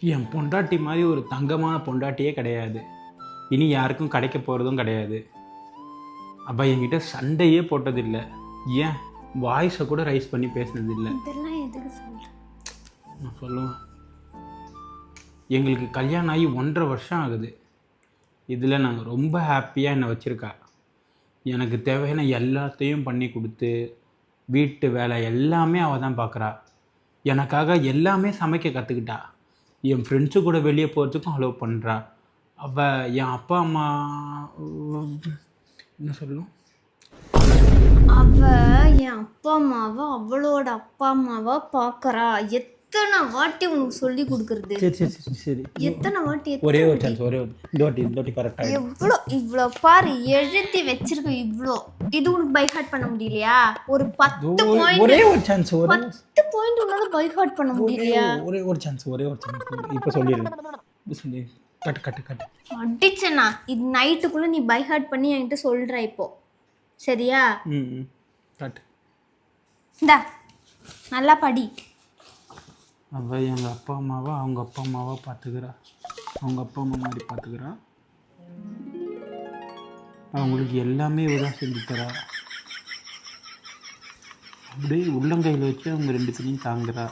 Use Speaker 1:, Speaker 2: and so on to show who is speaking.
Speaker 1: என் பொண்டாட்டி மாதிரி ஒரு தங்கமான பொண்டாட்டியே கிடையாது. இனி யாருக்கும் கிடைக்க போகிறதும் கிடையாது. அவள் என்கிட்ட சண்டையே போட்டதில்லை. ஏன் வாய்ஸை கூட ரைஸ் பண்ணி பேசினதில்லை.
Speaker 2: இதெல்லாம் எதுக்கு சொல்கிறேன்?
Speaker 1: நான் சொல்லுவேன். எங்களுக்கு கல்யாணம் ஆகி 1.5 வருஷம் ஆகுது. இதில் நாங்கள் ரொம்ப ஹாப்பியாக என்னை வச்சுருக்கா. எனக்கு தேவையான எல்லாத்தையும் பண்ணி கொடுத்து வீட்டு வேலை எல்லாமே அவள் தான் பார்க்குறா. எனக்காக எல்லாமே சமைக்க கற்றுக்கிட்டா. என் ஃப்ரெண்ட்ஸு கூட வெளியே போகிறதுக்கும் அலோவ் பண்ணுறா. அவள் என் அப்பா அம்மா என்ன சொல்லணும்,
Speaker 2: அவ என் அப்பா அம்மாவை அவளோட அப்பா அம்மாவா பார்க்கறா. எத்தனை வாட்டி உனக்கு சொல்லி கொடுக்கறது?
Speaker 1: சரி சரி சரி சரி
Speaker 2: எத்தனை வாட்டி?
Speaker 1: ஒரே ஒரு சான்ஸ், ஒரே ஒரு இந்த வாட்டி கரெக்டாக.
Speaker 2: இவ்வளோ பாரு, எழுதி வச்சிருக்க. இவ்வளோ இது உனக்கு பைஹார்ட் பண்ண முடியலையா? ஒரு 10 பாயிண்ட்,
Speaker 1: ஒரே ஒரு சான்ஸ்,
Speaker 2: 10 பாயிண்ட் உன்னால பைஹார்ட் பண்ண முடியலையா?
Speaker 1: ஒரே ஒரு சான்ஸ், ஒரே ஒரு சான்ஸ். இப்போ சொல்லிடுறேன், சொல்லி கட்டு கட்டு கட்டு
Speaker 2: அடிச்சனா இது நைட்டுக்குள்ள நீ பைஹார்ட் பண்ணி என்கிட்ட சொல்ற இப்போ, சரியா?
Speaker 1: ம் கட்டு.
Speaker 2: இந்தா நல்லா படி.
Speaker 1: அவள் எங்கள் அப்பா அம்மாவை அவங்க அப்பா அம்மாவை பார்த்துக்கிறா. அவங்க அப்பா அம்மா மாதிரி பார்த்துக்கிறா. அவங்களுக்கு எல்லாமே இவ தான் செஞ்சுத்தரா. அப்படியே உள்ளங்கையில் வச்சு அவங்க 2 பேரையும் தாங்குறா.